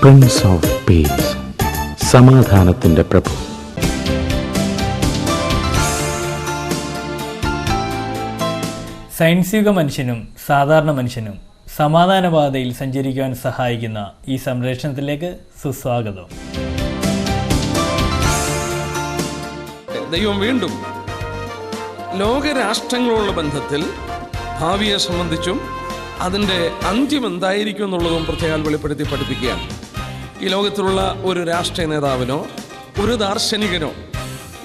Prince of peace, സമാധാനത്തിൻ്റെ പ്രഭു. സയൻസിക മനുഷ്യനും സാധാരണ മനുഷ്യനും സമാധാനപാതയിൽ സഞ്ചരിക്കുവാൻ സഹായിക്കുന്ന ഈ സംരക്ഷണത്തിലേക്ക് സുസ്വാഗതം. ദൈവം വീണ്ടും ലോകരാഷ്ട്രങ്ങളുള്ള ബന്ധത്തിൽ ഭാവിയെ സംബന്ധിച്ചും അതിൻ്റെ അന്ത്യം എന്തായിരിക്കും എന്നുള്ളതും പ്രത്യേകം വെളിപ്പെടുത്തി പഠിപ്പിക്കുകയാണ്. ഈ ലോകത്തിലുള്ള ഒരു രാഷ്ട്രീയ നേതാവിനോ ഒരു ദാർശനികനോ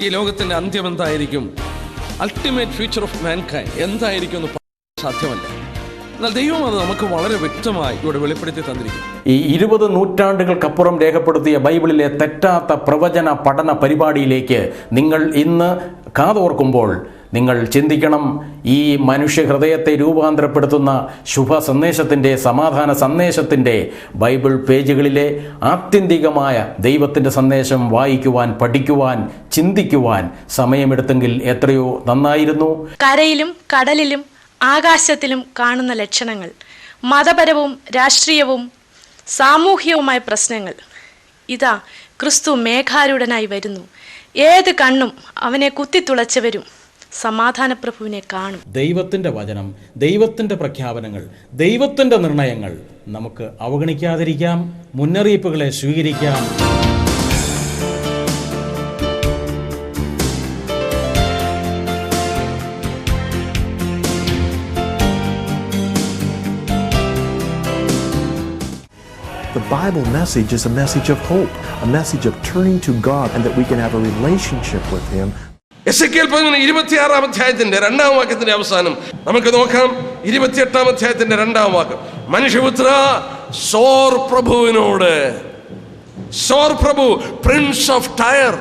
ഈ ലോകത്തിൻ്റെ അന്ത്യം എന്തായിരിക്കും, അൾട്ടിമേറ്റ് ഫ്യൂച്ചർ ഓഫ് മാൻകൈൻഡ് എന്തായിരിക്കും എന്ന് പറയാൻ സാധ്യമല്ല. എന്നാൽ ദൈവം അത് നമുക്ക് വളരെ വ്യക്തമായി ഇവിടെ വെളിപ്പെടുത്തി തന്നിരിക്കും. ഈ 20 നൂറ്റാണ്ടുകൾക്കപ്പുറം രേഖപ്പെടുത്തിയ ബൈബിളിലെ തെറ്റാത്ത പ്രവചന പഠന പരിപാടിയിലേക്ക് നിങ്ങൾ ഇന്ന് കാതോർക്കുമ്പോൾ നിങ്ങൾ ചിന്തിക്കണം, ഈ മനുഷ്യ ഹൃദയത്തെ രൂപാന്തരപ്പെടുത്തുന്ന ശുഭ സന്ദേശത്തിൻ്റെ, സമാധാന സന്ദേശത്തിൻ്റെ ബൈബിൾ പേജുകളിലെ ആത്യന്തികമായ ദൈവത്തിൻ്റെ സന്ദേശം വായിക്കുവാൻ, പഠിക്കുവാൻ, ചിന്തിക്കുവാൻ സമയമെടുത്തെങ്കിൽ എത്രയോ നന്നായിരുന്നു. കരയിലും കടലിലും ആകാശത്തിലും കാണുന്ന ലക്ഷണങ്ങൾ, മതപരവും രാഷ്ട്രീയവും സാമൂഹികവുമായ പ്രശ്നങ്ങൾ, ഇതാ ക്രിസ്തു മേഘാരൂഢനായി വരുന്നു. ഏത് കണ്ണും അവനെ കുത്തിത്തുളച്ചവരും സമാധാനപ്രഭുവിനെ കാണും. ദൈവത്തിൻ്റെ വചനം, ദൈവത്തിൻ്റെ പ്രഖ്യാപനങ്ങൾ, ദൈവത്തിൻ്റെ നിർണയങ്ങൾ നമുക്ക് അവഗണിക്കാതിരിക്കാം, മുന്നറിയിപ്പുകളെ സ്വീകരിക്കാം. The Bible message is a message of hope, a message of turning to God and that we can have a relationship with Him. Ezekiel 26-ാം അധ്യായത്തിന്റെ 2-ാം വാക്യത്തിന്റെ അവസാനം നമുക്ക് നോക്കാം. 28-ാം അധ്യായത്തിന്റെ 2-ാം വാക്യം, മനുഷ്യപുത്ര, സോർ പ്രഭുവിനോട്, സോർ പ്രഭു, പ്രിൻസ് ഓഫ് ടയർ,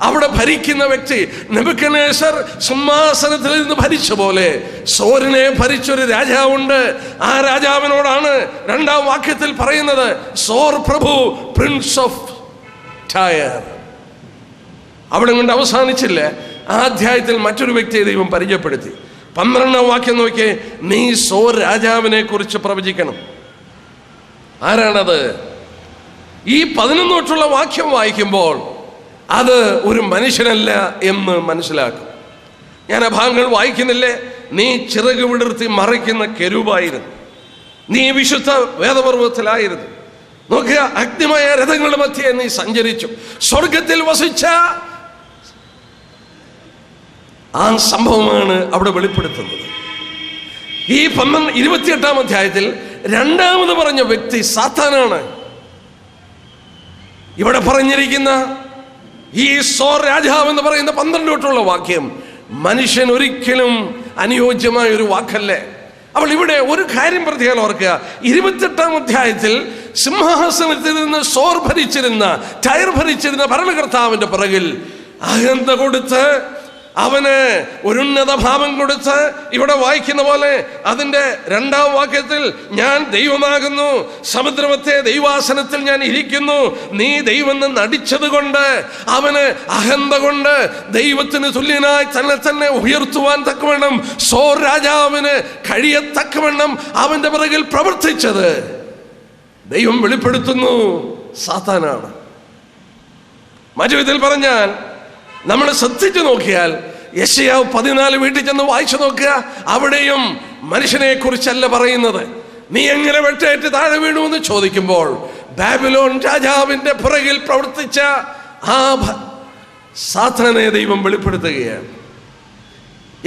അവിടെ ഭരിക്കുന്ന വ്യക്തി നെബൂഖദ്നേസർ സിംഹാസനത്തിൽ നിന്ന് ഭരിച്ച പോലെ സോരിനെ ഭരിച്ചൊരു രാജാവുണ്ട്. ആ രാജാവിനോടാണ് 2-ാം വാക്യത്തിൽ പറയുന്നത്, സോർ പ്രഭു, പ്രിൻസ് ഓഫ് ടയർ. അവിടെ കൊണ്ട് അവസാനിച്ചില്ല. ആ അധ്യായത്തിൽ മറ്റൊരു വ്യക്തിയെ ദൈവം പരിചയപ്പെടുത്തി. 12-ാം വാക്യം നോക്കിയേ, നീ സോർ രാജാവിനെ കുറിച്ച് പ്രവചിക്കണം. ആരാണത്? ഈ 11 തൊട്ടുള്ള വാക്യം വായിക്കുമ്പോൾ അത് ഒരു മനുഷ്യനല്ല എന്ന് മനസ്സിലാക്കും. ഞാൻ ആ ഭാഗങ്ങൾ വായിക്കുന്നില്ലേ. നീ ചിറക് വിടർത്തി മറയ്ക്കുന്ന കെരൂബായിരുന്നു, നീ വിശുദ്ധ വേദപർവ്വതത്തിലായിരുന്നു. നോക്കുക, അഗ്നിമയ രഥങ്ങളുടെ മധ്യേ നീ സഞ്ചരിച്ചു, സ്വർഗത്തിൽ വസിച്ച ആ സംഭവമാണ് അവിടെ വെളിപ്പെടുത്തുന്നത്. ഈ 28-ാം അധ്യായത്തിൽ 2ാമത് പറഞ്ഞ വ്യക്തി സാത്താനാണ്. ഇവിടെ പറഞ്ഞിരിക്കുന്ന ഈ സോർ രാജാവ് എന്ന് പറയുന്ന 12 തൊട്ടുള്ള വാക്യം മനുഷ്യൻ ഒരിക്കലും അനുയോജ്യമായ ഒരു വാക്കല്ലേ. അപ്പോൾ ഇവിടെ ഒരു കാര്യം പ്രത്യേകം ഓർക്കുക, 28-ാം അധ്യായത്തിൽ സിംഹാസനത്തിൽ നിന്ന് സോർ ഭരിച്ചിരുന്ന, ടയർ ഭരിച്ചിരുന്ന ഭരണകർത്താവിന്റെ പിറകിൽ അഹന്ത കൊടുത്ത്, അവന് ഒരു ഉന്നത ഭാവം കൊടുത്ത്, ഇവിടെ വായിക്കുന്ന പോലെ അതിന്റെ 2-ാം വാക്യത്തിൽ, ഞാൻ ദൈവമാകുന്നു, സമുദ്രമത്തെ ദൈവാസനത്തിൽ ഞാൻ ഇരിക്കുന്നു, നീ ദൈവം നടിച്ചത് കൊണ്ട്, അവന് അഹന്ത കൊണ്ട് ദൈവത്തിന് തുല്യനായി തന്നെ ഉയർത്തുവാൻ തക്കവണ്ണം സോർ രാജാവിന് കഴിയത്തക്കവണ്ണം അവന്റെ പിറകിൽ പ്രവർത്തിച്ചത് ദൈവം വെളിപ്പെടുത്തുന്നു സാത്താനാണ്. മറ്റു വിധത്തിൽ പറഞ്ഞാൽ, നമ്മൾ ശ്രദ്ധിച്ചു നോക്കിയാൽ യെശയ്യാവ് 14 വീട്ടിൽ ചെന്ന് വായിച്ചു നോക്കുക, അവിടെയും മനുഷ്യനെ കുറിച്ചല്ല പറയുന്നത്. നീ എങ്ങനെ വെട്ടേറ്റ് താഴെ വീണു എന്ന് ചോദിക്കുമ്പോൾ ബാബിലോൺ രാജാവിന്റെ പുറകിൽ പ്രവർത്തിച്ച ആ സാത്താനെ ദൈവം വെളിപ്പെടുത്തുകയാണ്.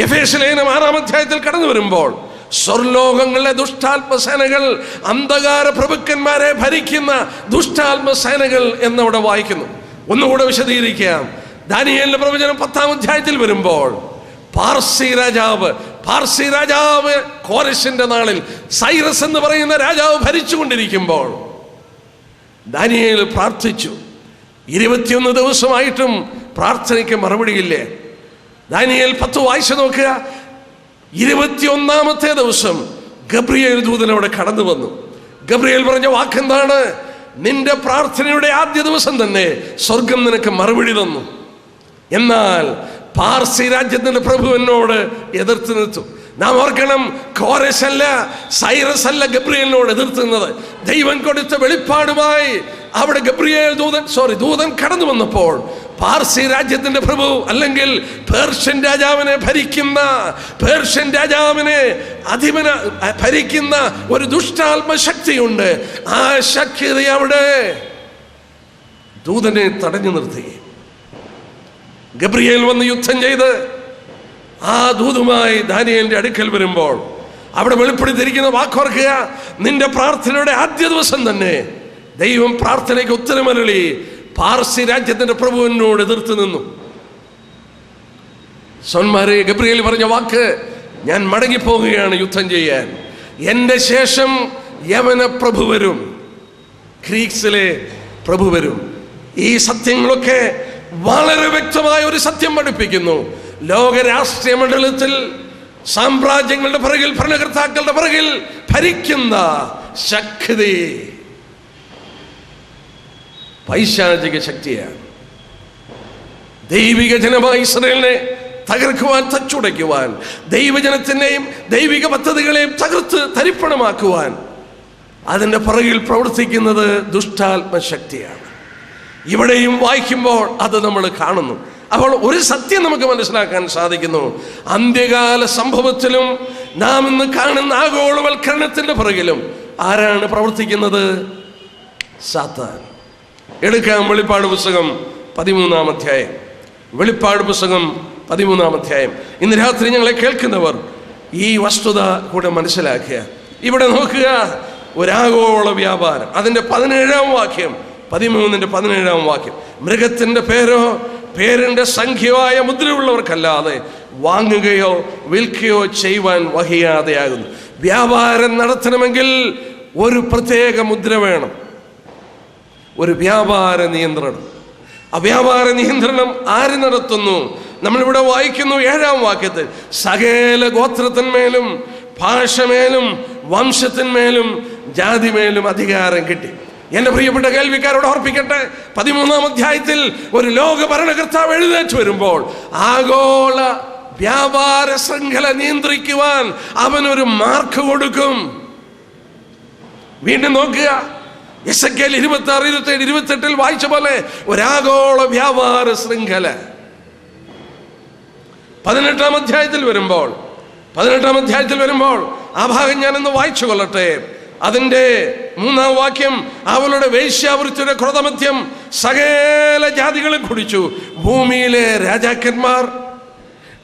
എഫേസ്യ ലേഖനം 6-ാം അധ്യായത്തിൽ കടന്നു വരുമ്പോൾ സ്വർലോകങ്ങളിലെ ദുഷ്ടാത്മസേനകൾ, അന്ധകാര പ്രഭുക്കന്മാരെ ഭരിക്കുന്ന ദുഷ്ടാത്മസേനകൾ എന്നവിടെ വായിക്കുന്നു. ഒന്നുകൂടെ വിശദീകരിക്കാം. ദാനിയേലിന്റെ പ്രവചനം 10-ാം അധ്യായത്തിൽ വരുമ്പോൾ പാർസി രാജാവ് കോരശിന്റെ നാളിൽ സൈറസ് എന്ന് പറയുന്ന രാജാവ് ഭരിച്ചുകൊണ്ടിരിക്കുമ്പോൾ ദാനിയേൽ പ്രാർത്ഥിച്ചു. 21 ദിവസമായിട്ടും പ്രാർത്ഥനയ്ക്ക് മറുപടിയില്ലേ. ദാനിയേൽ 10 വായിച്ചു നോക്കുക. 21-ാമത്തെ ദിവസം ഗബ്രിയേൽ ദൂതൻ അവിടെ കടന്നു വന്നു. ഗബ്രിയേൽ പറഞ്ഞ വാക്കെന്താണ്? നിന്റെ പ്രാർത്ഥനയുടെ ആദ്യ ദിവസം തന്നെ സ്വർഗം നിനക്ക് മറുപടി തന്നു. എന്നാൽ പാർസി രാജ്യത്തിന്റെ പ്രഭു എന്നോട് എതിർത്ത് നിർത്തു. നാം ഓർക്കണം, കോരശല്ല, സൈറസ് അല്ല ഗബ്രിയേലിനോട് എതിർത്തുന്നത്. ദൈവം കൊടുത്ത വെളിപ്പാടുമായി അവിടെ ദൂതൻ കടന്നു വന്നപ്പോൾ പാർസി രാജ്യത്തിന്റെ പ്രഭു അല്ലെങ്കിൽ പേർഷ്യൻ രാജാവിനെ ഭരിക്കുന്ന ഒരു ദുഷ്ടാത്മ ശക്തിയുണ്ട്. ആ ശക്തി അവിടെ ദൂതനെ തടഞ്ഞു നിർത്തി. ഗബ്രിയേൽ വന്ന് യുദ്ധം ചെയ്ത് ആ ദൂതുമായി ദാനിയേലിന്റെ അടുക്കൽ വരുമ്പോൾ അവിടെ വെളിപ്പെടുത്തിയിരിക്കുന്ന വാക്കോർക്കുക, നിന്റെ പ്രാർത്ഥനയുടെ ആദ്യ ദിവസം തന്നെ ദൈവം പ്രാർത്ഥനയ്ക്ക് ഉത്തരമരുളി പാർസി രാജ്യത്തിന്റെ പ്രഭുവിനോട് എതിർത്ത് നിന്നു. സോന്മാരെ, ഗബ്രിയേൽ പറഞ്ഞ വാക്ക്, ഞാൻ മടങ്ങിപ്പോകുകയാണ് യുദ്ധം ചെയ്യാൻ, എൻ്റെ ശേഷം യവന പ്രഭു വരും, ഗ്രീക്സിലെ പ്രഭു വരും. ഈ സത്യങ്ങളൊക്കെ വളരെ വ്യക്തമായ ഒരു സത്യം പഠിപ്പിക്കുന്നു. ലോക രാഷ്ട്രീയ മണ്ഡലത്തിൽ സാമ്രാജ്യങ്ങളുടെ പിറകിൽ, ഭരണകർത്താക്കളുടെ പിറകിൽ ഭരിക്കുന്ന ശക്തി പൈശാചിക ശക്തിയാണ്. ദൈവിക ജനമായ ഇസ്രായേലിനെ തകർക്കുവാൻ, തച്ചുടയ്ക്കുവാൻ, ദൈവജനത്തിനെയും ദൈവിക പദ്ധതികളെയും തകർത്ത് തരിപ്പണമാക്കുവാൻ അതിൻ്റെ പിറകിൽ പ്രവർത്തിക്കുന്നത് ദുഷ്ടാത്മശക്തിയാണ്. ഇവിടെയും വായിക്കുമ്പോൾ അത് നമ്മൾ കാണുന്നു. അപ്പോൾ ഒരു സത്യം നമുക്ക് മനസ്സിലാക്കാൻ സാധിക്കുന്നു, അന്ത്യകാല സംഭവത്തിലും നാം ഇന്ന് കാണുന്ന ആഗോളവൽക്കരണത്തിന്റെ പിറകിലും ആരാണ് പ്രവർത്തിക്കുന്നത്? സാത്താൻ. എടുക്കാം വെളിപ്പാട് പുസ്തകം 13-ാം അധ്യായം. വെളിപ്പാട് പുസ്തകം 13-ാം അധ്യായം. ഇന്ന് രാത്രി ഞങ്ങളെ കേൾക്കുന്നവർ ഈ വസ്തുത കൂടെ മനസ്സിലാക്കുക. ഇവിടെ നോക്കുക, ഒരാഗോള വ്യാപാരം. അതിൻ്റെ 17-ാം വാക്യം, 13-ന്റെ 17-ാം വാക്യം. മൃഗത്തിന്റെ പേരിന്റെ സംഖ്യയായ മുദ്രയുള്ളവർക്കല്ലാതെ വാങ്ങുകയോ വിൽക്കുകയോ ചെയ്യുവാൻ വഹിയാതെയാകുന്നു. വ്യാപാരം നടത്തണമെങ്കിൽ ഒരു പ്രത്യേക മുദ്ര വേണം, ഒരു വ്യാപാര നിയന്ത്രണം. ആ വ്യാപാര നിയന്ത്രണം ആര് നടത്തുന്നു? നമ്മളിവിടെ വായിക്കുന്നു 7-ാം വാക്യത്തിൽ, സകല ഗോത്രത്തിന്മേലും ഭാഷമേലും വംശത്തിന്മേലും ജാതിമേലും അധികാരം കിട്ടി. എന്റെ പ്രിയപ്പെട്ട കേൾവിക്കാരോട് ഓർപ്പിക്കട്ടെ, 13-ാം അധ്യായത്തിൽ ഒരു ലോക ഭരണകർത്താവ് എഴുന്നേറ്റ് വരുമ്പോൾ ആഗോള വ്യാപാര ശൃംഖല നിയന്ത്രിക്കുവാൻ അവനൊരു മാർക്ക് കൊടുക്കും. വീണ്ടും നോക്കുക, എസെക്കിയേൽ 26, 27, 28 വായിച്ച പോലെ ഒരാഗോള വ്യാപാര ശൃംഖല. 18-ാം അധ്യായത്തിൽ വരുമ്പോൾ ആ ഭാഗം ഞാനൊന്ന് വായിച്ചു കൊള്ളട്ടെ. അതിൻ്റെ 3-ാം വാക്യം, അവളുടെ വേശ്യാവൃത്തിയുടെ ക്രോധമദ്യം സകല ജാതികളും കുടിച്ചു. ഭൂമിയിലെ രാജാക്കന്മാർ,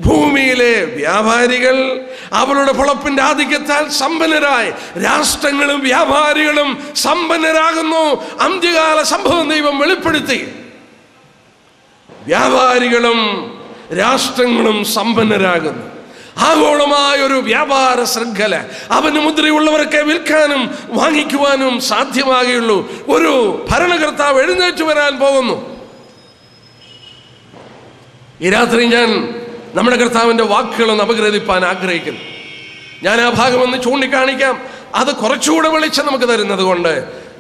ഭൂമിയിലെ വ്യാപാരികൾ അവളുടെ പൊളപ്പിന്റെ ആധിക്യത്താൽ സമ്പന്നരായി, രാഷ്ട്രങ്ങളും വ്യാപാരികളും സമ്പന്നരാകുന്നു. അന്ത്യകാല സംഭവം ദൈവം വെളിപ്പെടുത്തി. വ്യാപാരികളും രാഷ്ട്രങ്ങളും സമ്പന്നരാകുന്നു. ആഗോളമായ ഒരു വ്യാപാര ശൃംഖല. അവന് മുദ്രയുള്ളവർക്ക് വിൽക്കാനും വാങ്ങിക്കുവാനും സാധ്യമാകുള്ളൂ. ഒരു ഭരണകർത്താവ് എഴുന്നേറ്റ് വരാൻ പോകുന്നു. ഈ രാത്രി ഞാൻ നമ്മുടെ കർത്താവിൻ്റെ വാക്കുകളൊന്ന് അപഗ്രഥിപ്പാൻ ആഗ്രഹിക്കുന്നു. ഞാൻ ആ ഭാഗം ഒന്ന് ചൂണ്ടിക്കാണിക്കാം. അത് കുറച്ചുകൂടെ വെളിച്ചം നമുക്ക് തരുന്നത് കൊണ്ട്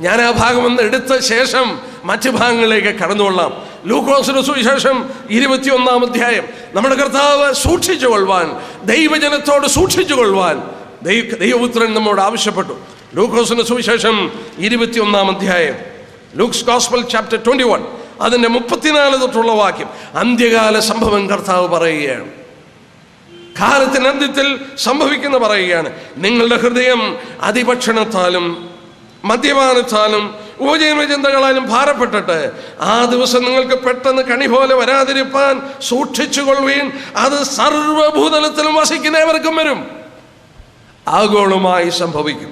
ഞാൻ ആ ഭാഗം ഒന്ന് എടുത്ത ശേഷം മറ്റു ഭാഗങ്ങളിലേക്ക് കടന്നുകൊള്ളാം. ലൂക്കോസിന്റെ സുവിശേഷം 21-ാം അധ്യായം. നമ്മുടെ കർത്താവ് സൂക്ഷിച്ചുകൊള്ളുവാൻ, ദൈവജനത്തോട് സൂക്ഷിച്ചുകൊള്ളുവാൻ ദൈവപുത്രൻ നമ്മോട് ആവശ്യപ്പെട്ടു. ലൂക്കോസിന്റെ സുവിശേഷം 21-ാം അധ്യായം, ലൂക്സ് ഗോസ്പൽ ചാപ്റ്റർ 21, അതിൻ്റെ 34 തൊട്ടുള്ള വാക്യം. അന്ത്യകാല സംഭവം കർത്താവ് പറയുകയാണ്. കാലത്തിന് അന്ത്യത്തിൽ സംഭവിക്കുന്ന പറയുകയാണ്, നിങ്ങളുടെ ഹൃദയം അതിഭക്ഷണത്താലും മദ്യപാനത്താലും ഉപജീവനചിന്തകളാലും ഭാരപ്പെട്ടിട്ട് ആ ദിവസം നിങ്ങൾക്ക് പെട്ടെന്ന് കണി പോലെ വരാതിരിപ്പാൻ സൂക്ഷിച്ചുകൊള്ളുവീൻ. അത് സർവ്വഭൂതലത്തിലും വസിക്കുന്നവർക്കും വരും. ആഗോളമായി സംഭവിക്കും.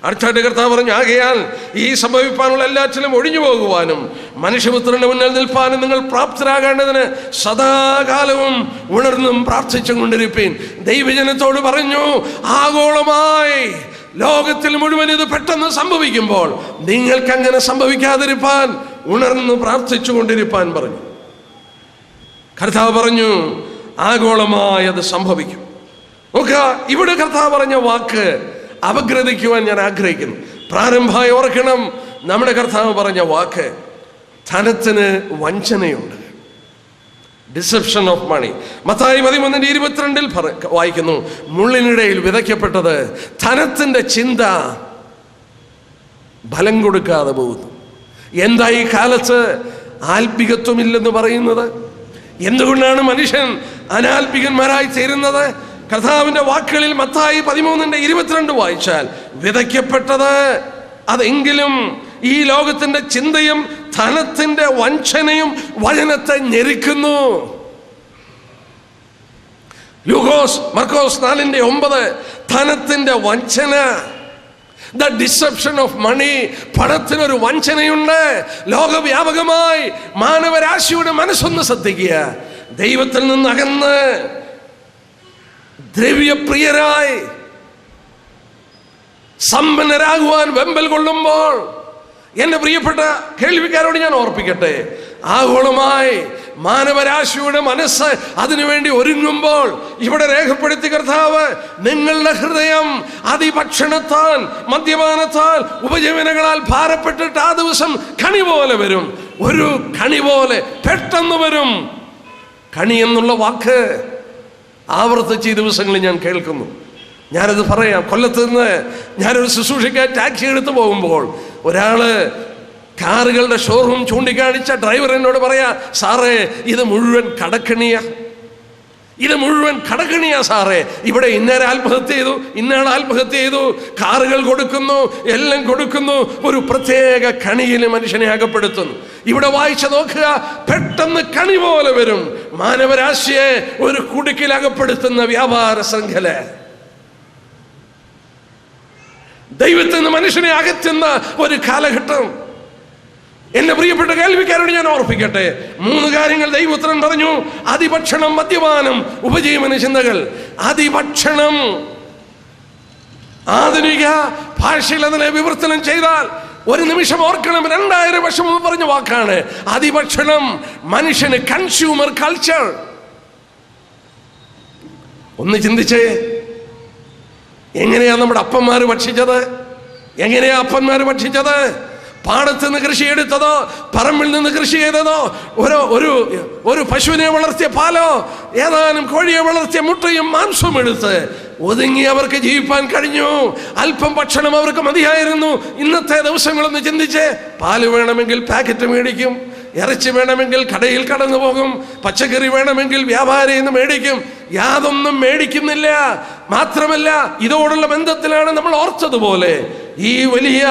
അടുത്തായിട്ട് കർത്താവ് പറഞ്ഞു, ആകയാൽ ഈ സംഭവിപ്പാനുള്ള എല്ലാറ്റിലും ഒഴിഞ്ഞു പോകുവാനും മനുഷ്യപുത്രന്റെ മുന്നിൽ നിൽപ്പാനും നിങ്ങൾ പ്രാപ്തരാകേണ്ടതിന് സദാകാലവും ഉണർന്നും പ്രാർത്ഥിച്ചും കൊണ്ടിരിപ്പീൻ. ദൈവജനത്തോട് പറഞ്ഞു, ആഗോളമായി ലോകത്തിൽ മുഴുവൻ ഇത് പെട്ടെന്ന് സംഭവിക്കുമ്പോൾ നിങ്ങൾക്ക് അങ്ങനെ സംഭവിക്കാതിരിപ്പാൻ ഉണർന്ന് പ്രാർത്ഥിച്ചു കൊണ്ടിരിപ്പാൻ പറഞ്ഞു. കർത്താവ് പറഞ്ഞു, ആഗോളമായി അത് സംഭവിക്കും. നോക്കുക, ഇവിടെ കർത്താവ് പറഞ്ഞ വാക്ക് അപഗ്രഥിക്കുവാൻ ഞാൻ ആഗ്രഹിക്കുന്നു. പ്രാരംഭമായി ഓർക്കണം, നമ്മുടെ കർത്താവ് പറഞ്ഞ വാക്ക്, ധനത്തിന് വഞ്ചനയുണ്ട്, ഡിസെപ്ഷൻ ഓഫ് മണി. മത്തായി 13:22 വായിക്കുന്നു, മുള്ളിനിടയിൽ വിതയ്ക്കപ്പെട്ടത് ധനത്തിന്റെ ചിന്ത ഫലം കൊടുക്കാതെ പോകുന്നു. എന്താ ഈ കാലത്ത് ആത്മികത്വമില്ലെന്ന് പറയുന്നത്? എന്തുകൊണ്ടാണ് മനുഷ്യൻ അനാത്മികന്മാരായി തീരുന്നത്? കർത്താവിന്റെ വാക്കുകളിൽ മത്തായി 13:22 വായിച്ചാൽ, വിതയ്ക്കപ്പെട്ടത് അതെങ്കിലും ഈ ലോകത്തിന്റെ ചിന്തയും ധനത്തിന്റെ വഞ്ചനയും വചനത്തെ ഞെരുക്കുന്നു. മർക്കോസ് 4:9 ധനത്തിന്റെ വഞ്ചന, ദ ഡിസെപ്ഷൻ ഓഫ് മണി. പണത്തിനൊരു വഞ്ചനയുണ്ട്. ലോകവ്യാപകമായി മാനവരാശിയുടെ മനസ്സൊന്ന് ശ്രദ്ധിക്കുക. ദൈവത്തിൽ നിന്ന് അകന്ന് ദ്രവ്യപ്രിയരായി സമ്പന്നരാകുവാൻ വെമ്പൽ കൊള്ളുമ്പോൾ, എന്റെ പ്രിയപ്പെട്ട കേൾവിക്കാരോട് ഞാൻ ഓർപ്പിക്കട്ടെ, ആഗോളമായി മാനവരാശിയുടെ മനസ്സ് അതിനുവേണ്ടി ഒരുങ്ങുമ്പോൾ, ഇവിടെ രേഖപ്പെടുത്തി കർത്താവ്, നിങ്ങളുടെ ഹൃദയം അതിഭക്ഷണത്താൽ മദ്യപാനത്താൽ ഉപജീവനങ്ങളാൽ ഭാരപ്പെട്ടിട്ട് ആ ദിവസം കണി പോലെ വരും. ഒരു കണി പോലെ പെട്ടെന്ന് വരും. കണി എന്നുള്ള വാക്ക് ആവർത്തിച്ച് ഈ ദിവസങ്ങളിൽ ഞാൻ കേൾക്കുന്നു. ഞാനത് പറയാം. കൊല്ലത്ത് നിന്ന് ഞാനൊരു ശുശ്രൂഷയ്ക്ക് ടാക്സി എടുത്തു പോകുമ്പോൾ ഒരാള് കാറുകളുടെ ഷോറൂം ചൂണ്ടിക്കാണിച്ച ഡ്രൈവർ എന്നോട് പറയാ, സാറേ ഇത് മുഴുവൻ കടക്കണിയാ, ഇത് മുഴുവൻ കടക്കണിയാ സാറേ. ഇവിടെ ഇന്നേര ആത്മഹത്യ ചെയ്തു, ഇന്നയാൾ ആത്മഹത്യ ചെയ്തു, കാറുകൾ കൊടുക്കുന്നു, എല്ലാം കൊടുക്കുന്നു. ഒരു പ്രത്യേക കണിയിൽ മനുഷ്യനെ അകപ്പെടുത്തുന്നു. ഇവിടെ വായിച്ചു നോക്കുക, പെട്ടെന്ന് കണി പോലെ വരും. മാനവരാശിയെ ഒരു കുടുക്കിൽ അകപ്പെടുത്തുന്ന വ്യാപാര ശൃംഖല, ദൈവത്തിൽ നിന്ന് മനുഷ്യനെ അകറ്റുന്ന ഒരു കാലഘട്ടം. എന്റെ പ്രിയപ്പെട്ട കേൾവിക്കാരോട് ഞാൻ ഓർപ്പിക്കട്ടെ, 3 കാര്യങ്ങൾ ദൈവപുത്രൻ പറഞ്ഞു. അതിഭക്ഷണം, മദ്യപാനം, ഉപജീവന ചിന്തകൾ. അതിഭക്ഷണം, ആധുനിക ഭാഷയിൽ അതിനെ വിവർത്തനം ചെയ്താൽ ഒരു നിമിഷം ഓർക്കണം, 2000 വർഷം മുമ്പ് പറഞ്ഞ വാക്കാണ് അതിഭക്ഷണം. മനുഷ്യന് കൺസ്യൂമർ കൾച്ചർ. ഒന്ന് ചിന്തിച്ചേ, എങ്ങനെയാ നമ്മുടെ അപ്പന്മാര് ഭക്ഷിച്ചത്? എങ്ങനെയാ അപ്പന്മാര് ഭക്ഷിച്ചത്? പാടത്ത് നിന്ന് കൃഷി എടുത്തതോ, പറമ്പിൽ നിന്ന് കൃഷി ചെയ്തതോ, ഒരു പശുവിനെ വളർത്തിയ പാലോ, ഏതാനും കോഴിയെ വളർത്തിയ മുട്ടയും മാംസവും എടുത്ത് ഒതുങ്ങി അവർക്ക് ജീവിപ്പാൻ കഴിഞ്ഞു. അല്പം ഭക്ഷണം അവർക്ക് മതിയായിരുന്നു. ഇന്നത്തെ ദിവസങ്ങളൊന്ന് ചിന്തിച്ച്, പാല് വേണമെങ്കിൽ പാക്കറ്റ് മേടിക്കും, ഇറച്ചി വേണമെങ്കിൽ കടയിൽ കടന്നു പോകും, പച്ചക്കറി വേണമെങ്കിൽ വ്യാപാരിയിൽ നിന്ന് മേടിക്കും. യാതൊന്നും മേടിക്കുന്നില്ല. മാത്രമല്ല, ഇതോടുള്ള ബന്ധത്തിലാണ് നമ്മൾ ഓർത്തതുപോലെ ഈ വലിയ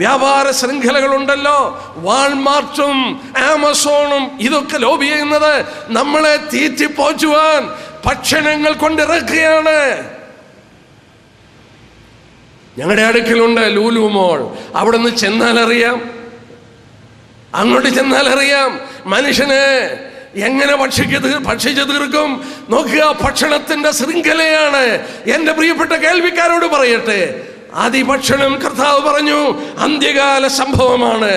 വ്യാപാര ശൃംഖലകളുണ്ടല്ലോ, വാൾമാർട്ടും ആമസോണും, ഇതൊക്കെ ലോബി ചെയ്യുന്നത് നമ്മളെ തീറ്റിപ്പോറ്റുവാൻ ഭക്ഷണങ്ങൾ കൊണ്ടിറക്കുകയാണ്. ഞങ്ങളുടെ അടുക്കലുണ്ട് ലൂലു മോൾ. അവിടെ നിന്ന് ചെന്നാൽ അറിയാം, അങ്ങോട്ട് ചെന്നാൽ അറിയാം മനുഷ്യനെ എങ്ങനെ ഭക്ഷിച്ചു തീർക്കും. നോക്കുക, ഭക്ഷണത്തിന്റെ ശൃംഖലയാണ്. എന്റെ പ്രിയപ്പെട്ട കേൾവിക്കാരോട് പറയട്ടെ, അതിഭക്ഷണം കർത്താവ് പറഞ്ഞു അന്ത്യകാല സംഭവമാണ്.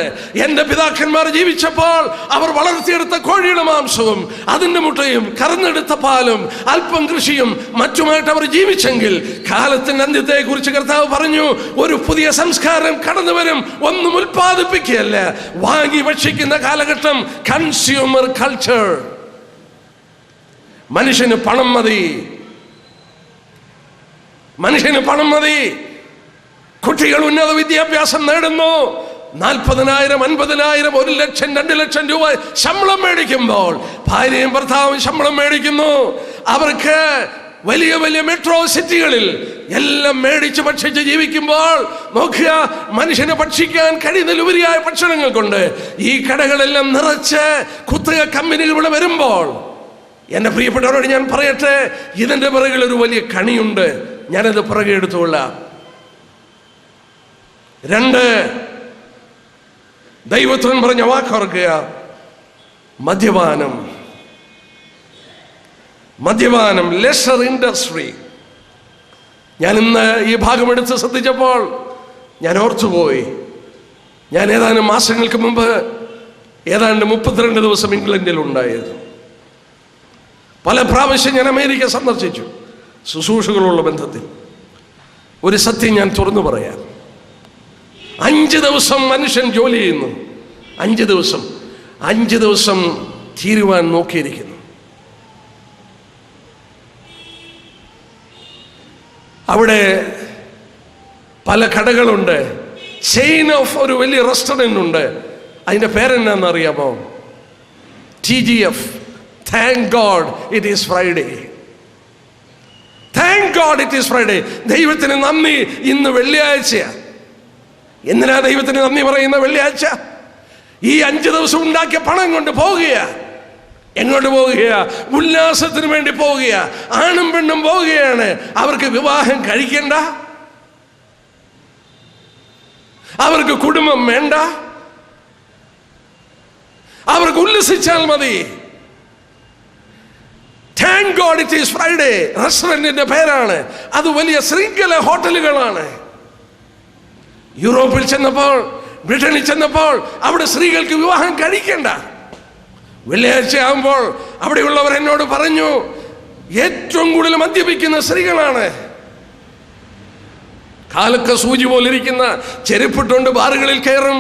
എന്റെ പിതാക്കന്മാർ ജീവിച്ചപ്പോൾ അവർ വളർത്തിയെടുത്ത കോഴിയുടെ മാംസവും അതിന്റെ മുട്ടയും കറന്നെടുത്ത പാലും അല്പം കൃഷിയും മറ്റുമായിട്ട് അവർ ജീവിച്ചെങ്കിൽ, കാലത്തിന്റെ അന്ത്യത്തെ കുറിച്ച് കർത്താവ് പറഞ്ഞു, ഒരു പുതിയ സംസ്കാരം കടന്നു വരും. ഒന്നും ഉൽപ്പാദിപ്പിക്കുകയല്ല, വാങ്ങി ഭക്ഷിക്കുന്ന കാലഘട്ടം. Consumer culture. മനുഷ്യന് പണം മതി, മനുഷ്യന് പണം മതി. കുട്ടികൾ ഉന്നത വിദ്യാഭ്യാസം നേടുന്നു. 40,000, 50,000, 1 ലക്ഷം, 2 ലക്ഷം രൂപ ശമ്പളം മേടിക്കുമ്പോൾ ഭാര്യയും ഭർത്താവും ശമ്പളം മേടിക്കുന്നു. അവർക്ക് വലിയ വലിയ മെട്രോ സിറ്റികളിൽ എല്ലാം മേടിച്ച് ഭക്ഷിച്ച് ജീവിക്കുമ്പോൾ, നോക്കുക, മനുഷ്യനെ ഭക്ഷിക്കാൻ കഴിയുന്നതിലുപരിയായ ഭക്ഷണങ്ങൾ കൊണ്ട് ഈ കടകളെല്ലാം നിറച്ച് കുത്തക കമ്പനികൾ ഇവിടെ വരുമ്പോൾ, എന്റെ പ്രിയപ്പെട്ടവരോട് ഞാൻ പറയട്ടെ, ഇതിന്റെ പിറകിൽ ഒരു വലിയ കണിയുണ്ട്. ഞാനത് പിറകെ എടുത്തുകൊള്ളാം. 2, ദൈവത്വൻ പറഞ്ഞ വാക്കോർക്കുക, മദ്യപാനം. മദ്യപാനം, ലെഷർ ഇൻഡസ്ട്രി. ഞാൻ ഇന്ന് ഈ ഭാഗമെടുത്ത് ശ്രദ്ധിച്ചപ്പോൾ ഞാൻ ഓർത്തുപോയി. ഞാൻ ഏതാനും മാസങ്ങൾക്ക് മുമ്പ് ഏതാണ്ട് 32 ദിവസം ഇംഗ്ലണ്ടിൽ ഉണ്ടായിരുന്നു. പല പ്രാവശ്യം ഞാൻ അമേരിക്ക സന്ദർശിച്ചു ശുശ്രൂഷകളുള്ള ബന്ധത്തിൽ. ഒരു സത്യം ഞാൻ തുറന്നു പറയാം, 5 ദിവസം മനുഷ്യൻ ജോലി ചെയ്യുന്നു. 5 ദിവസം തീരുവാൻ നോക്കിയിരിക്കുന്നു. അവിടെ പല കടകളുണ്ട്. ചെയിൻ ഓഫ് ഒരു വലിയ റെസ്റ്റോറൻ്റ് ഉണ്ട്. അതിൻ്റെ പേരെന്നാന്നറിയാമോ? TGF. Thank god it is Friday. Thank god it is Friday. ദൈവത്തിന് നന്ദി, ഇന്ന് വെള്ളിയാഴ്ചയാണ്. എന്തിനാ ദൈവത്തിന് നന്ദി പറയുന്ന വെള്ളിയാഴ്ച? ഈ 5 ദിവസം ഉണ്ടാക്കിയ പണം കൊണ്ട് പോവുകയാ. എങ്ങോട്ട് പോവുകയാ? ഉല്ലാസത്തിന് വേണ്ടി പോവുകയാ. ആണും പെണ്ണും പോവുകയാണ്. അവർക്ക് വിവാഹം കഴിക്കണ്ട, അവർക്ക് കുടുംബം വേണ്ട, അവർക്ക് ഉല്ലസിച്ചാൽ മതി. Thank god it is Friday. റെസ്റ്റോറന്റിന്റെ പേരാണ് അത്. വലിയ ശൃംഖല ഹോട്ടലുകളാണ്. യൂറോപ്പിൽ ചെന്നപ്പോൾ, ബ്രിട്ടനിൽ ചെന്നപ്പോൾ അവിടെ സ്ത്രീകൾക്ക് വിവാഹം കഴിക്കണ്ട. വെള്ളിയാഴ്ച ആകുമ്പോൾ അവിടെയുള്ളവർ എന്നോട് പറഞ്ഞു, ഏറ്റവും കൂടുതൽ മദ്യപിക്കുന്ന സ്ത്രീകളാണ്. കാലൊക്കെ സൂചി പോലിരിക്കുന്ന ചെരുപ്പിട്ടുകൊണ്ട് ബാറുകളിൽ കയറും.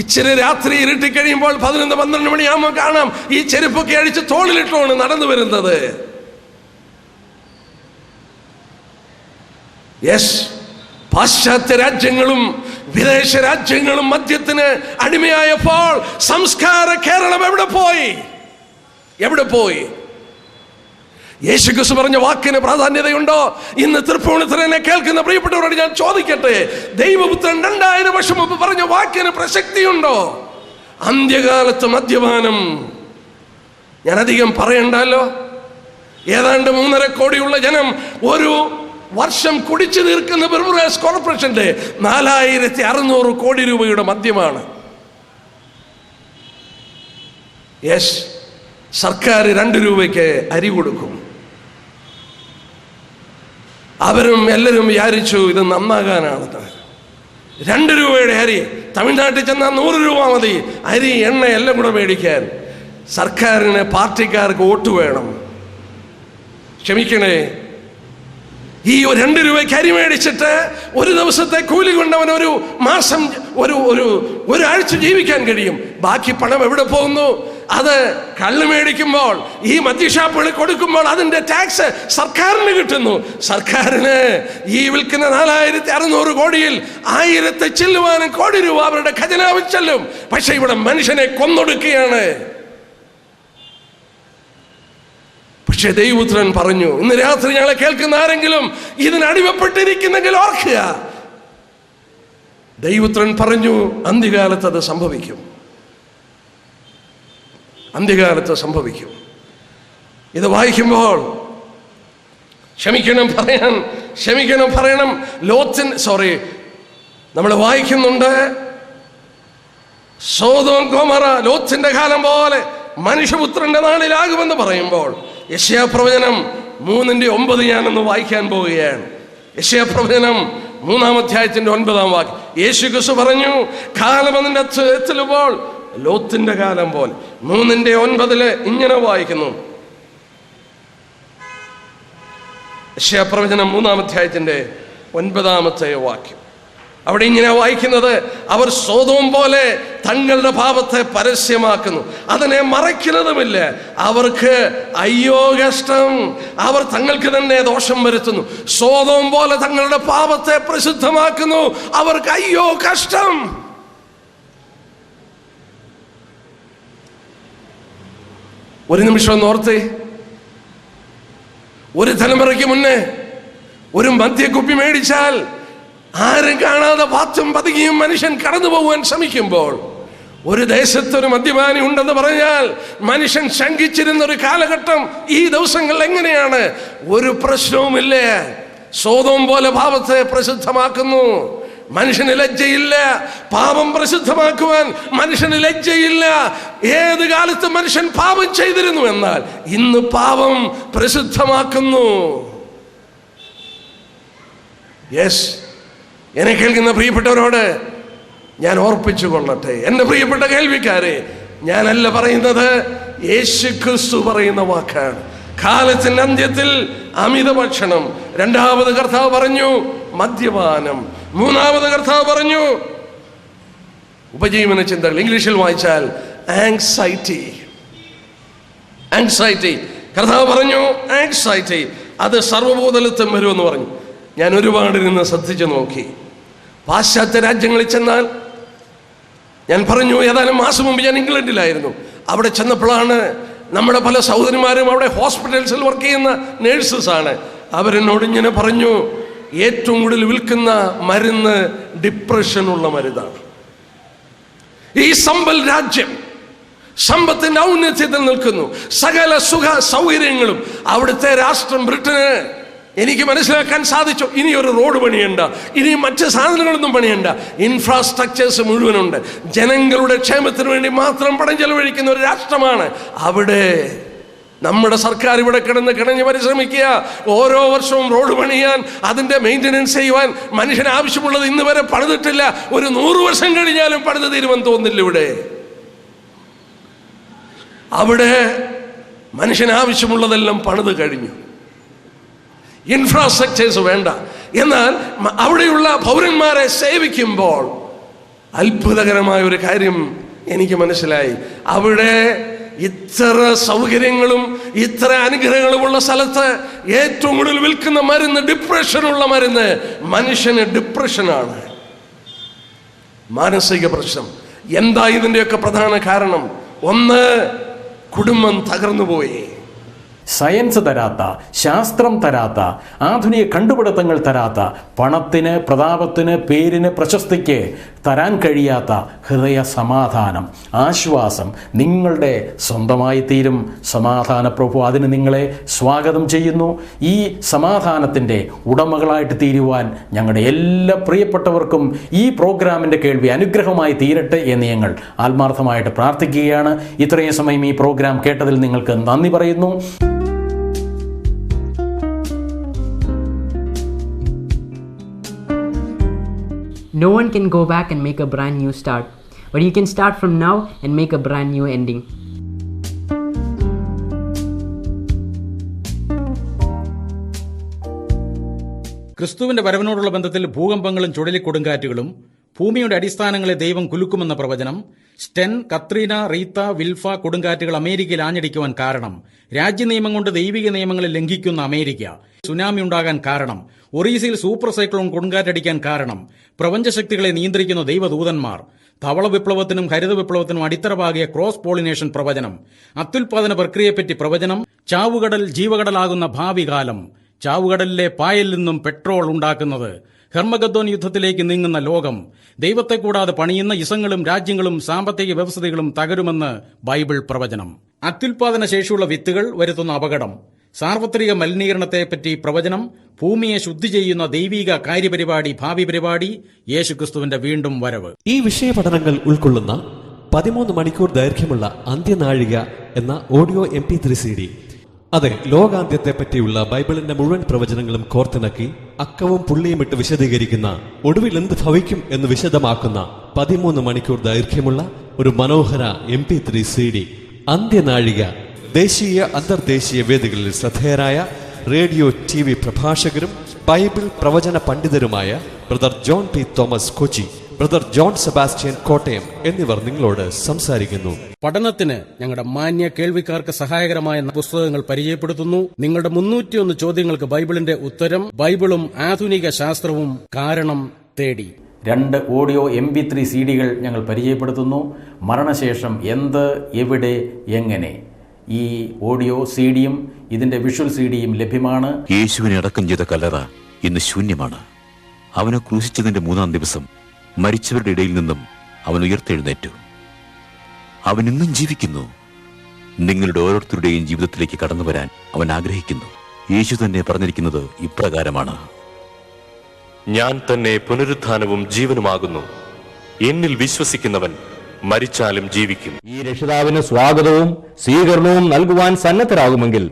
ഇച്ചിരി രാത്രി ഇരുട്ടിക്കഴിയുമ്പോൾ 11-12 മണിയാകുമ്പോൾ കാണാം ഈ ചെരുപ്പൊക്കെ അടിച്ച് തോളിലിട്ടാണ് നടന്നു വരുന്നത്. യെസ്, പാശ്ചാത്യ രാജ്യങ്ങളും വിദേശ രാജ്യങ്ങളും മദ്യത്തിന് അടിമയായപ്പോൾ സംസ്കാര കേരളം എവിടെ പോയി? എവിടെ പോയി? യേശുക്രിസ്തു പറഞ്ഞ വാക്കിന് പ്രാധാന്യതയുണ്ടോ? ഇന്ന് തൃപ്പൂണിത്തുറനെ കേൾക്കുന്ന പ്രിയപ്പെട്ടവരോട് ഞാൻ ചോദിക്കട്ടെ, ദൈവപുത്രൻ 2000 വർഷം മുമ്പ് പറഞ്ഞ വാക്കിന് പ്രസക്തിയുണ്ടോ? അന്ത്യകാലത്ത് മദ്യപാനം, ഞാൻ അധികം പറയണ്ടല്ലോ. ഏതാണ്ട് 3.5 കോടിയുള്ള ജനം ഒരു വർഷം കുടിച്ചു തീർക്കുന്ന ബെവറേജ് കോർപ്പറേഷന്റെ 4600 കോടി രൂപയുടെ മദ്യമാണ്. യെസ്, സർക്കാർ 2 രൂപയ്ക്ക് അരി കൊടുക്കും. അവരും എല്ലാവരും വിചാരിച്ചു ഇത് നന്നാകാനാണെന്ന്. 2 രൂപയുടെ അരി. തമിഴ്നാട്ടിൽ ചെന്നാൽ 100 രൂപ മതി അരി, എണ്ണ എല്ലാം കൂടെ മേടിക്കാൻ. സർക്കാരിന്, പാർട്ടിക്കാർക്ക് വോട്ട് വേണം. ക്ഷമിക്കണേ, ഈ 2 രൂപയ്ക്ക് അരി മേടിച്ചിട്ട് ഒരു ദിവസത്തെ കൂലി കൊണ്ടവൻ ഒരു മാസം, ഒരാഴ്ച ജീവിക്കാൻ കഴിയും. ബാക്കി പണം എവിടെ പോകുന്നു? അത് കള്ള് മേടിക്കുമ്പോൾ, ഈ മദ്യഷാപ്പുകളിൽ കൊടുക്കുമ്പോൾ അതിന്റെ ടാക്സ് സർക്കാരിന് കിട്ടുന്നു. സർക്കാരിന് ഈ വിൽക്കുന്ന 4600 കോടിയിൽ 1000 ചില്ലുവാനും കോടി രൂപ അവരുടെ ഖജനാവിൽ ചെല്ലും. പക്ഷെ ഇവിടെ മനുഷ്യനെ കൊന്നൊടുക്കുകയാണ്. പക്ഷെ ദൈവപുത്രൻ പറഞ്ഞു, ഇന്ന് രാത്രി ഞങ്ങളെ കേൾക്കുന്ന ആരെങ്കിലും ഇതിന് അടിമപ്പെട്ടിരിക്കുന്നെങ്കിൽ ഓർക്കുക, ദൈവപുത്രൻ പറഞ്ഞു അന്ത്യകാലത്ത് അത് സംഭവിക്കും. അന്ത്യകാലത്ത് സംഭവിക്കും. ഇത് വായിക്കുമ്പോൾ ക്ഷമിക്കണം പറയണം. നമ്മൾ വായിക്കുന്നുണ്ട്, സോദോം ഗൊമോറ ലോത്തിന്റെ കാലം പോലെ മനുഷ്യപുത്രന്റെ നാളിലാകുമെന്ന് പറയുമ്പോൾ യെശയ്യാ പ്രവചനം 3:9 ഞാനൊന്ന് വായിക്കാൻ പോവുകയാണ്. യെശയ്യാ പ്രവചനം 3-ാം അധ്യായത്തിന്റെ 9-ാം വാക്യം. യേശുക്രിസ്തു പറഞ്ഞു, കാലം അതിന്റെ എത്തുമ്പോൾ ലോത്തിന്റെ കാലം പോലെ. 3:9 ഇങ്ങനെ വായിക്കുന്നു. യെശയ്യാ പ്രവചനം 3-ാം അധ്യായത്തിന്റെ 9-ാമത്തെ വാക്യം. അവിടെ ഇങ്ങനെ വായിക്കുന്നത്, അവർ സോദോം പോലെ തങ്ങളുടെ പാപത്തെ പരസ്യമാക്കുന്നു, അതിനെ മറയ്ക്കുന്നതുമില്ല. അവർക്ക് അയ്യോ കഷ്ടം, അവർ തങ്ങൾക്ക് തന്നെ ദോഷം വരുത്തുന്നു. സോദോം പോലെ തങ്ങളുടെ പാപത്തെ പ്രസിദ്ധമാക്കുന്നു, അവർക്ക് അയ്യോ കഷ്ടം. ഒരു നിമിഷം ഒന്ന് ഓർത്തേ, ഒരു തലമുറയ്ക്ക് മുന്നേ ഒരു മദ്യക്കുപ്പി മേടിച്ചാൽ ആരും കാണാതെ പാത്തും പതുങ്ങിയും മനുഷ്യൻ കടന്നു പോകാൻ ശ്രമിക്കുമ്പോൾ, ഒരു ദേശത്തൊരു മദ്യപാനി ഉണ്ടെന്ന് പറഞ്ഞാൽ മനുഷ്യൻ ശങ്കിച്ചിരുന്ന ഒരു കാലഘട്ടം ഈ ദിവസങ്ങളിൽ എങ്ങനെയാണ്? ഒരു പ്രശ്നവുമില്ല. സോദോം പോലെ പാപത്തെ പ്രസിദ്ധമാക്കുന്നു. മനുഷ്യന് ലജ്ജയില്ല. പാപം പ്രസിദ്ധമാക്കുവാൻ മനുഷ്യന് ലജ്ജയില്ല. ഏത് കാലത്ത് മനുഷ്യൻ പാപം ചെയ്തിരുന്നു, എന്നാൽ ഇന്ന് പാപം പ്രസിദ്ധമാക്കുന്നു. യെസ്, എന്നെ കേൾക്കുന്ന പ്രിയപ്പെട്ടവരോട് ഞാൻ ഓർപ്പിച്ചു കൊള്ളട്ടെ, എൻ്റെ പ്രിയപ്പെട്ട കേൾവിക്കാരെ, ഞാനല്ല പറയുന്നത്, യേശുക്രിസ്തു പറയുന്ന വാക്കാണ്. കാലത്തിന്റെ അന്ത്യത്തിൽ അമിത ഭക്ഷണം. 2ാമത് കർത്താവ് പറഞ്ഞു മദ്യപാനം. 3ാമത് കർത്താവ് പറഞ്ഞു ഉപജീവന ചിന്തകൾ. ഇംഗ്ലീഷിൽ വായിച്ചാൽ ആങ്സൈറ്റി. കർത്താവ് പറഞ്ഞു ആങ്സൈറ്റി, അത് സർവ്വബോധലത്വം വരുമെന്ന് പറഞ്ഞു. ഞാൻ ഒരുപാട് നിന്ന് ശ്രദ്ധിച്ചു നോക്കി. പാശ്ചാത്യ രാജ്യങ്ങളിൽ ചെന്നാൽ ഞാൻ പറഞ്ഞു, ഏതാനും മാസം മുമ്പ് ഞാൻ ഇംഗ്ലണ്ടിലായിരുന്നു. അവിടെ ചെന്നപ്പോഴാണ് നമ്മുടെ പല സഹോദരിമാരും അവിടെ ഹോസ്പിറ്റൽസിൽ വർക്ക് ചെയ്യുന്ന നേഴ്സസാണ്. അവരെന്നോട് ഇങ്ങനെ പറഞ്ഞു, ഏറ്റവും കൂടുതൽ വിൽക്കുന്ന മരുന്ന് ഡിപ്രഷനുള്ള മരുന്നാണ്. ഈ സമ്പൽ രാജ്യം സമ്പത്തിന്റെ ഔന്നത്യത്തിൽ നിൽക്കുന്നു. സകല സുഖ സൗകര്യങ്ങളും അവിടുത്തെ രാഷ്ട്രം ബ്രിട്ടന് എനിക്ക് മനസ്സിലാക്കാൻ സാധിച്ചു. ഇനി ഒരു റോഡ് പണിയണ്ട, ഇനി മറ്റ് സാധനങ്ങളൊന്നും പണിയണ്ട, ഇൻഫ്രാസ്ട്രക്ചേഴ്സ് മുഴുവനുണ്ട്. ജനങ്ങളുടെ ക്ഷേമത്തിന് വേണ്ടി മാത്രം പണം ചെലവഴിക്കുന്ന ഒരു രാഷ്ട്രമാണ് അവിടെ. നമ്മുടെ സർക്കാർ ഇവിടെ കിണഞ്ഞ് പരിശ്രമിക്കുക. ഓരോ വർഷവും റോഡ് പണിയാൻ, അതിന്റെ മെയിൻ്റനൻസ് ചെയ്യുവാൻ മനുഷ്യന് ആവശ്യമുള്ളത് ഇന്ന് വരെ പണിതിട്ടില്ല. ഒരു 100 വർഷം കഴിഞ്ഞാലും പണിത് തീരുമെന്ന് തോന്നുന്നില്ല. അവിടെ മനുഷ്യന് ആവശ്യമുള്ളതെല്ലാം പണിത് കഴിഞ്ഞു. ഇൻഫ്രാസ്ട്രക്ചേഴ്സ് വേണ്ട. എന്നാൽ അവിടെയുള്ള പൗരന്മാരെ സേവിക്കുമ്പോൾ അത്ഭുതകരമായ ഒരു കാര്യം എനിക്ക് മനസ്സിലായി. അവിടെ ഇത്ര സൗകര്യങ്ങളും ഇത്ര അനുഗ്രഹങ്ങളുമുള്ള സ്ഥലത്ത് ഏറ്റവും കൂടുതൽ വിൽക്കുന്ന മരുന്ന് ഡിപ്രഷനുള്ള മരുന്ന്. മനുഷ്യന് ഡിപ്രഷനാണ്, മാനസിക പ്രശ്നം. എന്താ ഇതിൻ്റെയൊക്കെ പ്രധാന കാരണം? ഒന്ന്, കുടുംബം തകർന്നുപോയി. സയൻസ് തരാത്ത, ശാസ്ത്രം തരാത്ത, ആധുനിക കണ്ടുപിടുത്തങ്ങൾ തരാത്ത, പണത്തിന്, പ്രതാപത്തിന്, പേരിന്, പ്രശസ്തിക്ക് തരാൻ കഴിയാത്ത ഹൃദയ സമാധാനം, ആശ്വാസം നിങ്ങളുടെ സ്വന്തമായി തീരും. സമാധാന പ്രഭു അതിന് നിങ്ങളെ സ്വാഗതം ചെയ്യുന്നു. ഈ സമാധാനത്തിൻ്റെ ഉടമകളായിട്ട് തീരുവാൻ ഞങ്ങളുടെ എല്ലാ പ്രിയപ്പെട്ടവർക്കും ഈ പ്രോഗ്രാമിൻ്റെ കേൾവി അനുഗ്രഹമായി തീരട്ടെ എന്ന് ഞങ്ങൾ ആത്മാർത്ഥമായിട്ട് പ്രാർത്ഥിക്കുകയാണ്. ഇത്രയും സമയം ഈ പ്രോഗ്രാം കേട്ടതിൽ നിങ്ങൾക്ക് നന്ദി പറയുന്നു. No one can go back and make a brand new start, but you can start from now and make a brand new ending. ക്രിസ്തുവിന്റെ വരവിനോടുള്ള ബന്ധത്തിൽ ഭൂകമ്പങ്ങളും ചുഴലിക്കൊടുങ്കാറ്റുകളും ഭൂമിയുടെ അടിസ്ഥാനങ്ങളെ ദൈവം കുലുക്കുമെന്ന പ്രവചനം, സ്റ്റെൻ, കത്രീന, റീത്ത, വിൽഫ കൊടുങ്കാറ്റുകൾ അമേരിക്കയിൽ ആഞ്ഞടിക്കുവാൻ കാരണം, രാജ്യനിയമം കൊണ്ട് ദൈവിക നിയമങ്ങളെ ലംഘിക്കുന്ന അമേരിക്ക, സുനാമി ഉണ്ടാകാൻ കാരണം, ഒറീസയിൽ സൂപ്പർ സൈക്ലോൺ കൊടുങ്കാറ്റടിക്കാൻ കാരണം, പ്രപഞ്ചശക്തികളെ നിയന്ത്രിക്കുന്ന ദൈവദൂതന്മാർ, ധവള വിപ്ലവത്തിനും ഹരിത വിപ്ലവത്തിനും അടിത്തറവാകിയ ക്രോസ് പോളിനേഷൻ പ്രവചനം, അത്യുൽപാദന പ്രക്രിയയെപ്പറ്റി പ്രവചനം, ചാവുകടൽ ജീവകടലാകുന്ന ഭാവി കാലം, ചാവുകടലിലെ പായൽ നിന്നും പെട്രോൾ ഉണ്ടാക്കുന്നത്, ഹെർമഗദ്ദോൻ യുദ്ധത്തിലേക്ക് നീങ്ങുന്ന ലോകം, ദൈവത്തെ കൂടാതെ പണിയുന്ന ഇസങ്ങളും രാജ്യങ്ങളും സാമ്പത്തിക വ്യവസ്ഥകളും തകരുമെന്ന് ബൈബിൾ പ്രവചനം, അത്യുൽപാദന ശേഷിയുള്ള വിത്തുകൾ വരുത്തുന്ന അപകടം, സാർവത്രിക മലിനീകരണത്തെപ്പറ്റി പ്രവചനം, ഭൂമിയെ ശുദ്ധി ചെയ്യുന്ന ദൈവിക കാര്യപരിപാടി, ഭാവി പരിപാടി, യേശുക്രിസ്തുവിന്റെ വീണ്ടും വരവ്. ഈ വിഷയപഠനങ്ങൾ ഉൾക്കൊള്ളുന്ന 13 മണിക്കൂർ ദൈർഘ്യമുള്ള അന്ത്യനാഴിക എന്ന ഓഡിയോ MP3 CD, അതെ, ലോകാന്ത്യത്തെ പറ്റിയുള്ള ബൈബിളിന്റെ മുഴുവൻ പ്രവചനങ്ങളും കോർത്തിണക്കി അക്കവും പുള്ളിയും ഇട്ട് വിശദീകരിക്കുന്ന, ഒടുവിൽ എന്ത് ഭവിക്കും എന്ന് വിശദമാക്കുന്ന 13 മണിക്കൂർ ദൈർഘ്യമുള്ള ഒരു മനോഹര MP3 CD അന്ത്യനാഴിക. ദേശീയ അന്തർദേശീയ വേദികളിൽ ശ്രദ്ധേയരായ റേഡിയോ TV പ്രഭാഷകരും ബൈബിൾ പ്രവചന പണ്ഡിതരുമായ brother John P. Thomas Kochi, brother John Sebastian Kottayam എന്നിവർ നിങ്ങളോട് സംസാരിക്കുന്നു. പഠനത്തിന് ഞങ്ങളുടെ മാന്യ കേൾവിക്കാർക്ക് സഹായകരമായ പുസ്തകങ്ങൾ പരിചയപ്പെടുത്തുന്നു. നിങ്ങളുടെ 301 ചോദ്യങ്ങൾക്ക് ബൈബിളിന്റെ ഉത്തരം, ബൈബിളും ആധുനിക ശാസ്ത്രവും കാരണം തേടി. 2 ഓഡിയോ MP3 CD ഞങ്ങൾ പരിചയപ്പെടുത്തുന്നു. മരണശേഷം എന്ത്, എവിടെ, എങ്ങനെ. ഈ ഓഡിയോ CDയും ഇതിന്റെ വിഷ്വൽ CDയും ലഭ്യമാണ്. യേശുവിനെ അടക്കം ചെയ്ത കല്ലറ ഇന്ന് ശൂന്യമാണ്. അവനെ ക്രൂശിച്ചതിന്റെ 3-ാം ദിവസം മരിച്ചവരുടെ ഇടയിൽ നിന്നും അവൻ ഉയർത്തെഴുന്നേറ്റു. അവൻ ഇന്നും ജീവിക്കുന്നു. നിങ്ങളുടെ ഓരോരുത്തരുടെയും ജീവിതത്തിലേക്ക് കടന്നു വരാൻ അവൻ ആഗ്രഹിക്കുന്നു. യേശു തന്നെ പറഞ്ഞിരിക്കുന്നത് ഇപ്രകാരമാണ്: ഞാൻ തന്നെ പുനരുത്ഥാനവും ജീവനുമാകുന്നു. എന്നിൽ വിശ്വസിക്കുന്നവൻ മരിച്ചാലും ജീവിക്കും. ഈ രക്ഷിതാവിന് സ്വാഗതവും സ്വീകരണവും നൽകുവാൻ സന്നദ്ധരാകുമെങ്കിൽ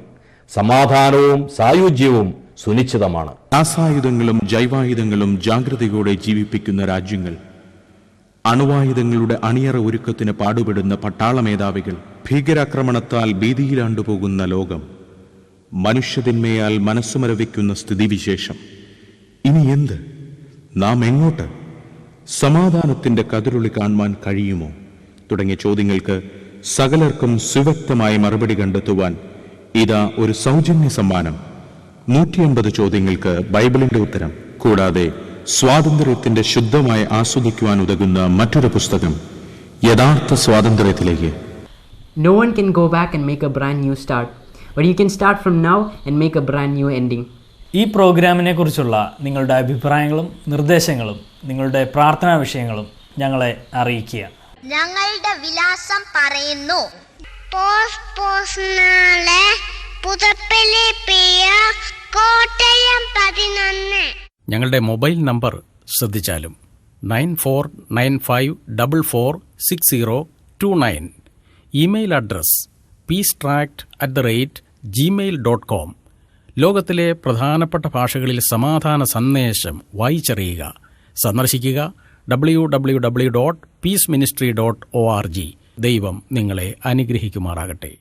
സമാധാനവും സായുജ്യവും സുനിശ്ചിതമാണ്. രാസായുധങ്ങളും ജൈവായുധങ്ങളും ജാഗ്രതയോടെ ജീവിപ്പിക്കുന്ന രാജ്യങ്ങൾ, അണുവായുധങ്ങളുടെ അണിയറ ഒരുക്കത്തിന് പാടുപെടുന്ന പട്ടാള മേധാവികൾ, ഭീകരാക്രമണത്താൽ ഭീതിയിലാണ്ടുപോകുന്ന ലോകം, മനുഷ്യതിന്മയാൽ മനസ്സുമരവിക്കുന്ന സ്ഥിതിവിശേഷം. ഇനി എന്ത്? നാം എങ്ങോട്ട്? സമാധാനത്തിന്റെ കതിരൊളി കാണുവാൻ കഴിയുമോ? തുടങ്ങിയ ചോദ്യങ്ങൾക്ക് സകലർക്കും സുവ്യക്തമായ മറുപടി കണ്ടെത്തുവാൻ ഇതാ ഒരു സൗജന്യ സമ്മാനം. 150 ചോദ്യങ്ങൾക്ക് ബൈബിളിന്റെ ഉത്തരം. കൂടാതെ സ്വാതന്ത്ര്യത്തിന്റെ ശുദ്ധമായി ആസ്വദിക്കുവാൻ ഉതകുന്ന മറ്റൊരു പുസ്തകം. യഥാർത്ഥ സ്വാതന്ത്ര്യത്തിലേക്ക്. No one can go back and make a brand new start, but you can start from now and make a brand new ending. ഈ പ്രോഗ്രാമിനെ കുറിച്ചുള്ള നിങ്ങളുടെ അഭിപ്രായങ്ങളും നിർദ്ദേശങ്ങളും നിങ്ങളുടെ പ്രാർത്ഥനാ വിഷയങ്ങളും ഞങ്ങളെ അറിയിക്കുക. ഞങ്ങളുടെ വിലാസം പറയുന്നു: കോട്ടയം 11. ഞങ്ങളുടെ മൊബൈൽ നമ്പർ ശ്രദ്ധിച്ചാലും 9495446029. Email address peacetract@gmail.com. ലോകത്തിലെ പ്രധാനപ്പെട്ട ഭാഷകളിൽ സമാധാന സന്ദേശം വായിച്ചറിയുക. സന്ദർശിക്കുക www.peaceministry.org. ദൈവം നിങ്ങളെ അനുഗ്രഹിക്കുമാറാകട്ടെ.